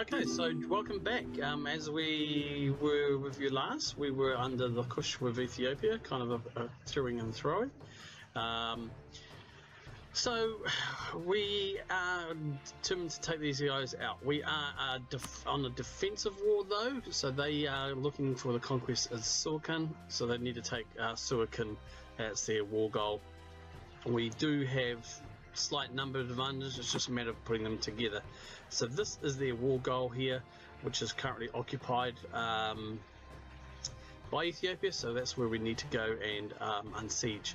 Okay, so welcome back. As we were with you last, we were under the cush with Ethiopia, kind of a toing and throwing. So we are determined to take these guys out. We are on a defensive war though, so they are looking for the conquest of Suakin, so they need to take Suakin as their war goal. We do have slight number advantage, it's just a matter of putting them together. So this is their war goal here, which is currently occupied by Ethiopia, so that's where we need to go and unsiege.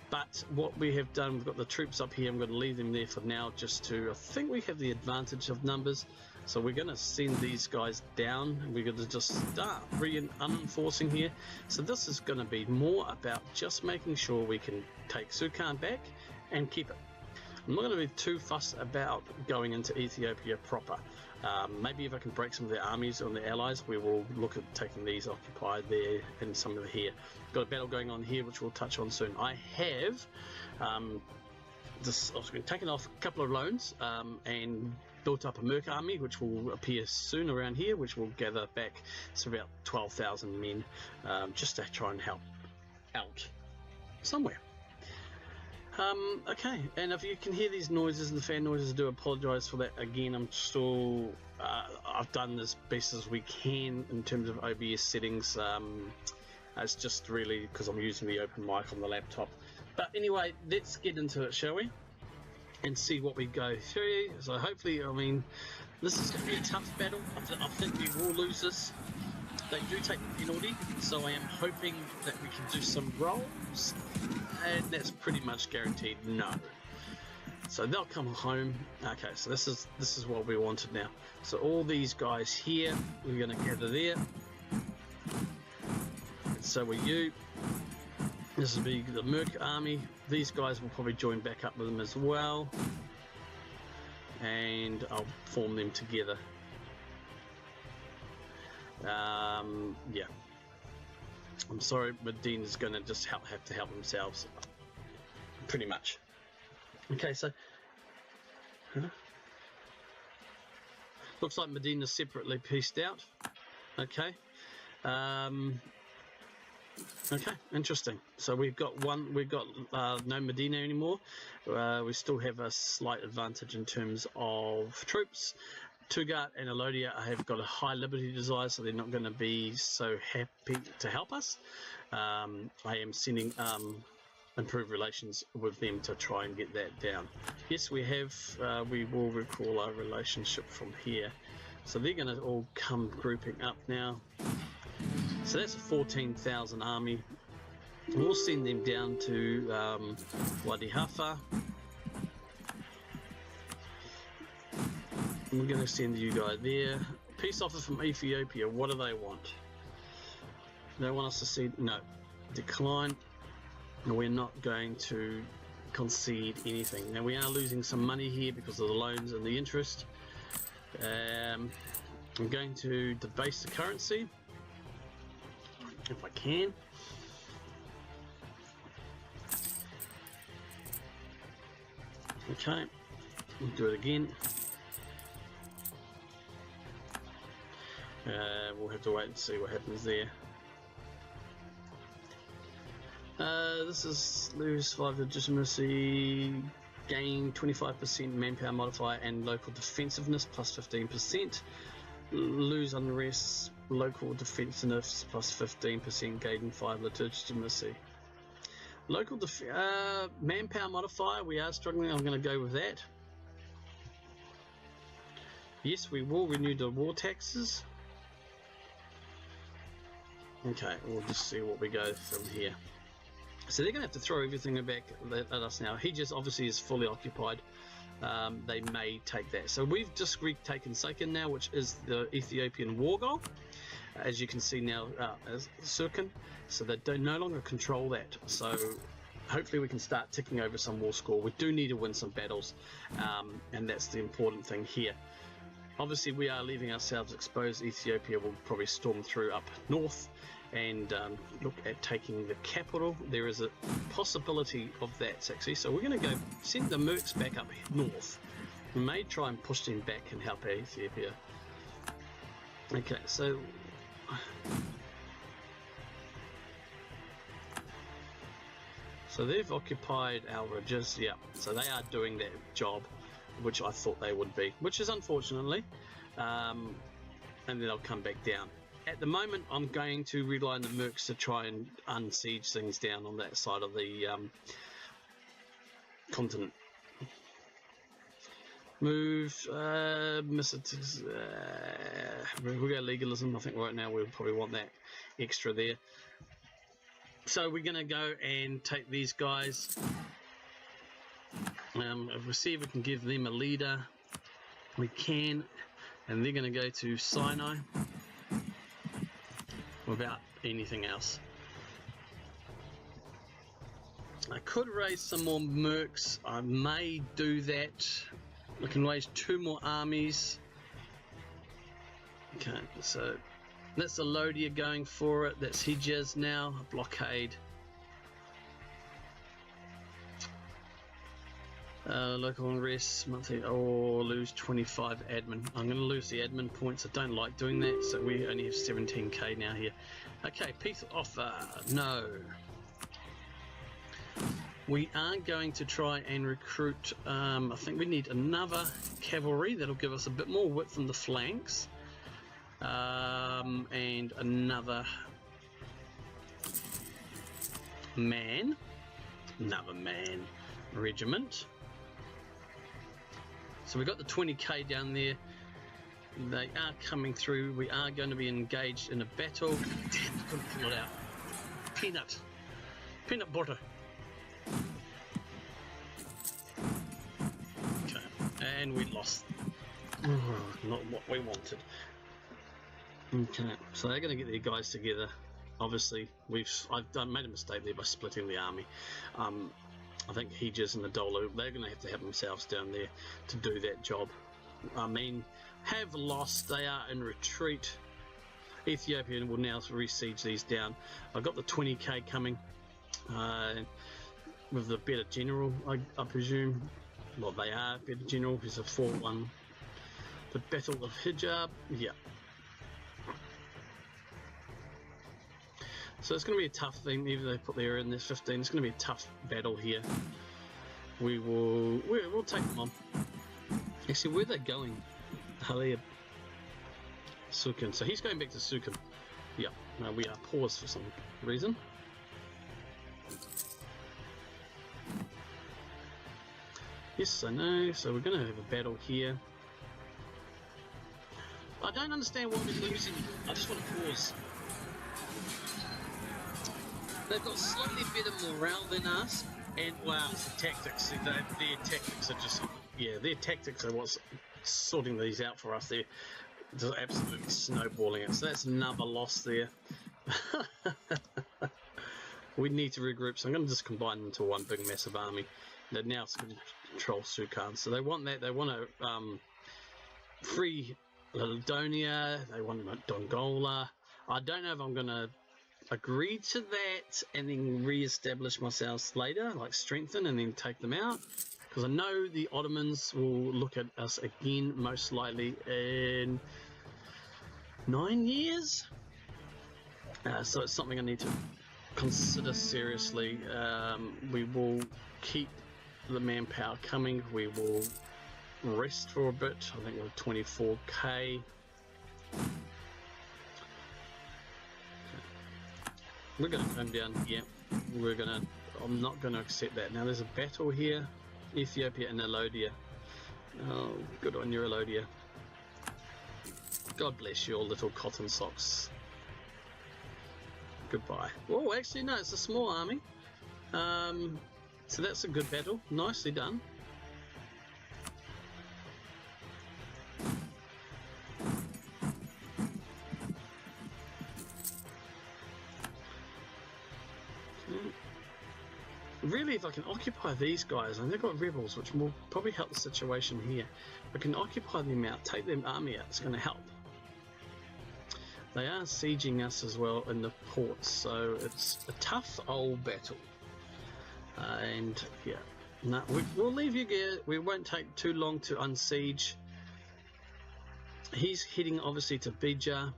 But what we have done, we've got the troops up here, I'm going to leave them there for now just to, I think we have the advantage of numbers, so we're going to send these guys down. We're going to just start unenforcing here. So this is going to be more about just making sure we can take Suakin back and keep it. I'm not going to be too fussed about going into Ethiopia proper. Maybe if I can break some of their armies or their allies, we will look at taking these occupied there and some of here. Got a battle going on here, which we'll touch on soon. I have taken off a couple of loans and built up a merc army, which will appear soon around here, which will gather back to about 12,000 men, just to try and help out somewhere. Okay, and if you can hear these noises and the fan noises, I do apologise for that. Again, I'm still I've done as best as we can in terms of OBS settings. It's just really because I'm using the open mic on the laptop. But anyway, let's get into it, shall we? And see what we go through. So hopefully, I mean, this is going to be a tough battle. I think we will lose this. They do take the penalty, so I am hoping that we can do some rolls, and that's pretty much guaranteed no. So they'll come home. Okay, so this is what we wanted now. So all these guys here, we're going to gather there, and so will you. This will be the Merc army. These guys will probably join back up with them as well, and I'll form them together. Yeah, I'm sorry, Medina is going to just have to help themselves, pretty much. Okay, so looks like Medina's separately pieced out. Okay, okay, interesting. So we've got no Medina anymore. We still have a slight advantage in terms of troops. Tugat and Elodia have got a high liberty desire, so they're not going to be so happy to help us. I am sending improved relations with them to try and get that down. Yes, we have. We will recall our relationship from here. So they're going to all come grouping up now. So that's a 14,000 army. We'll send them down to Wadi Hafa. We're going to send you guys there. Peace offer from Ethiopia. What do they want? They want us to see no decline. We're not going to concede anything. Now we are losing some money here because of the loans and the interest. I'm going to debase the currency if I can. Okay, we'll do it again. We'll have to wait and see what happens there. This is lose 5 legitimacy, gain 25% manpower modifier and local defensiveness plus 15%. Lose unrest, local defensiveness plus 15%, gain 5 legitimacy. Local manpower modifier, we are struggling. I'm going to go with that. Yes, we will renew the war taxes. Okay, we'll just see what we go from here. So they're going to have to throw everything back at us now. He just obviously is fully occupied. They may take that. So we've just retaken Suakin now, which is the Ethiopian war goal. As you can see now, as Suakin. So they no longer control that. So hopefully we can start ticking over some war score. We do need to win some battles, and that's the important thing here. Obviously we are leaving ourselves exposed. Ethiopia will probably storm through up north and look at taking the capital. There is a possibility of that, actually. So we're going to go send the mercs back up north. We may try and push them back and help Ethiopia. Okay, so they've occupied our ridges, yeah. So they are doing their job, which I thought they would be, which is unfortunately, and then they'll come back down. At the moment, I'm going to rely on the mercs to try and unsiege things down on that side of the continent. Move, miss it. We'll go legalism. I think right now we'll probably want that extra there. So we're going to go and take these guys. If we see if we can give them a leader, we can. And they're going to go to Sinai without anything else. I could raise some more mercs. I may do that. I can raise 2 more armies. Okay, so that's the Lodia going for it. That's Hijaz now. Blockade. Local unrest, monthly, or lose 25 admin. I'm going to lose the admin points. I don't like doing that, so we only have 17k now here. Okay, peace offer. No. We are going to try and recruit, I think we need another cavalry. That'll give us a bit more width on the flanks. And another man regiment. So we've got the 20k down there. They are coming through. We are going to be engaged in a battle. Damn, I couldn't pull it out. Peanut butter. Okay, and we lost. Not what we wanted. Okay, so they're going to get their guys together. Obviously, I've made a mistake there by splitting the army. I think Hijaz and the Dolo, they're going to have themselves down there to do that job. I mean, have lost. They are in retreat. Ethiopia will now re-siege these down. I've got the 20k coming with the better general, I presume. Well, they are better general. There's a 4-1. The Battle of Hijab, yeah. So it's going to be a tough thing, even though they put there in this 15. It's going to be a tough battle here. We'll take them on. Actually, where are they going? Halea Sukin. So he's going back to Sukin. Yeah, no, we are paused for some reason. Yes, I know. So we're going to have a battle here. I don't understand why we're losing. I just want to pause. They've got slightly better morale than us, and wow, the tactics. Their tactics are just, yeah, their tactics are what's sorting these out for us. They're just absolutely snowballing it. So that's another loss there. We need to regroup. So I'm going to just combine them into one big massive army. That now control Sukan. So they want that. They want to free Ladonia. They want Dongola. I don't know if I'm going to agree to that and then re-establish myself later, like strengthen and then take them out, because I know the Ottomans will look at us again most likely in 9 years. So it's something I need to consider seriously. We will keep the manpower coming. We will rest for a bit. I think we're 24k. We're going to come down here. I'm not going to accept that. Now there's a battle here. Ethiopia and Alodia. Oh, good on you, Alodia. God bless your little cotton socks. Goodbye. Oh, actually, no, it's a small army. So that's a good battle. Nicely done. Really, if I can occupy these guys, and they've got rebels, which will probably help the situation here. If I can occupy them out, take their army out, it's going to help. They are sieging us as well in the ports, so it's a tough old battle. And yeah, no, we'll leave you gear. We won't take too long to unsiege. He's heading obviously to Bija.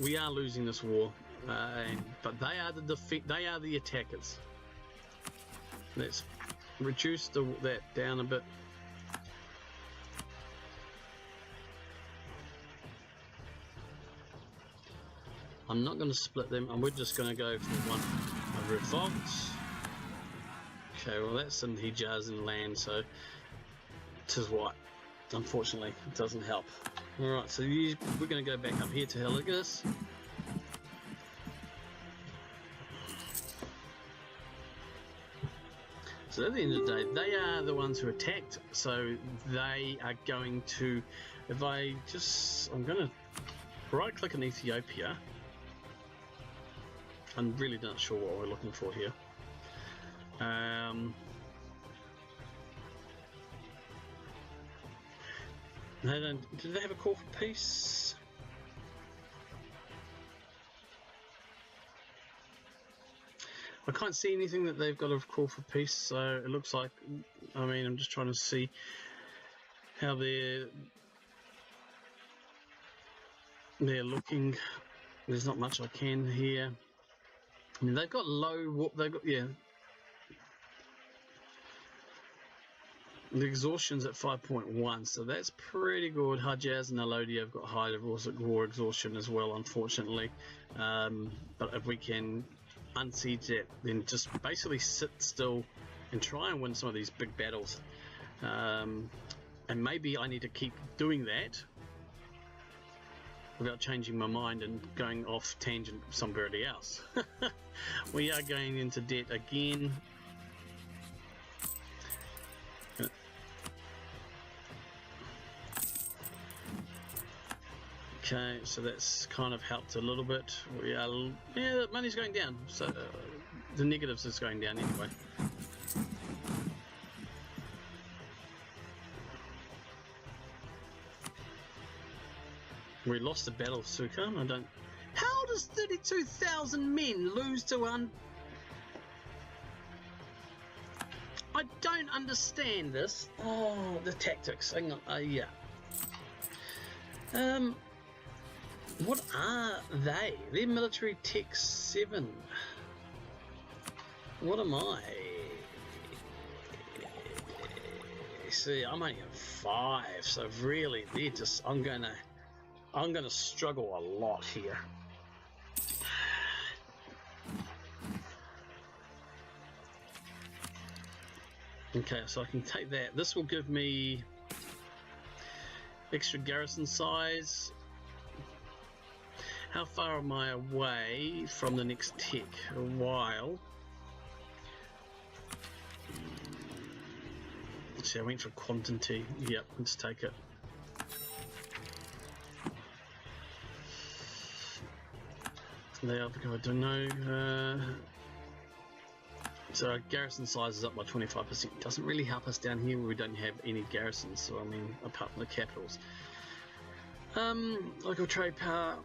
We are losing this war, but they are the attackers. Let's reduce that down a bit. I'm not going to split them, and we're just going to go for one of Rev.Font. Okay, well that's in Hijaz and land, so tis what. Unfortunately, it doesn't help. Alright, so we're going to go back up here to Heligas. So at the end of the day, they are the ones who attacked, so they are going to, I'm going to right click on Ethiopia. I'm really not sure what we're looking for here. Did they have a call for peace? I can't see anything that they've got a call for peace, so it looks like, I mean, I'm just trying to see how they're looking. There's not much I can here. I mean, they've got yeah. The exhaustion's at 5.1, so that's pretty good. Hijaz and Alodia have got high war exhaustion as well, unfortunately. But if we can unsiege that, then just basically sit still and try and win some of these big battles. And maybe I need to keep doing that without changing my mind and going off tangent somewhere else. We are going into debt again. Okay, so that's kind of helped a little bit. The money's going down, so the negatives is going down anyway. We lost the Battle of Sukan. How does 32,000 men lose to I don't understand this. Oh, the tactics. Hang on. Yeah. What are they? They're military tech 7. What am I? See, I'm only at 5, so really, they're just. I'm gonna struggle a lot here. Okay, so I can take that. This will give me extra garrison size. How far am I away from the next tech? A while. Let's see, I went for quantity. Yep, let's take it. They are because I don't know. So our garrison size is up by 25%. Doesn't really help us down here where we don't have any garrisons. So I mean, apart from the capitals. Local trade power.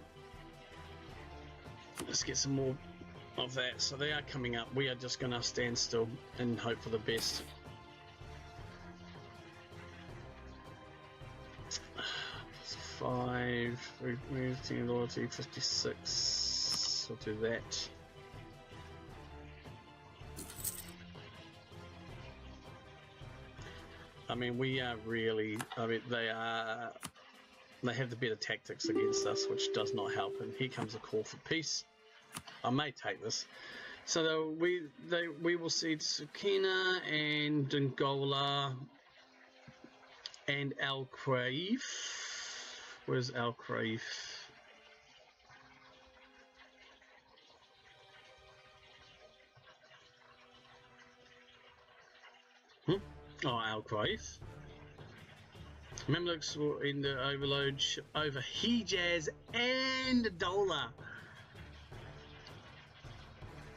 Let's get some more of that. So they are coming up. We are just going to stand still and hope for the best. +5. We're loyalty 56. We'll do that. I mean, we are really. I mean, they have the better tactics against us, which does not help. And here comes a call for peace. I may take this. So we will see Tsukina and Dongola and Al Kraif. Where's Al Kraif? Oh, Al Kraif. Mamluks will in the overload over Hijaz and Dola.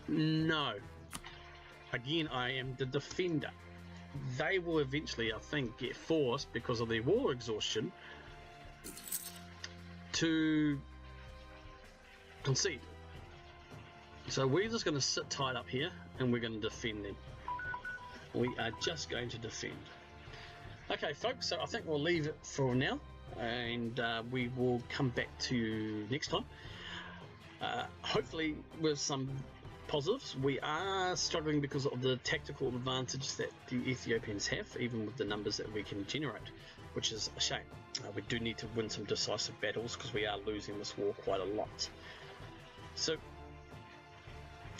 No. Again, I am the defender. They will eventually, I think, get forced because of their war exhaustion to concede. So we're just going to sit tight up here and we're going to defend them. We are just going to defend. Okay, folks, so I think we'll leave it for now, and we will come back to you next time. Hopefully with some positives. We are struggling because of the tactical advantage that the Ethiopians have, even with the numbers that we can generate, which is a shame. We do need to win some decisive battles because we are losing this war quite a lot. So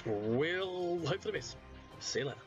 we'll hope for the best. See you later.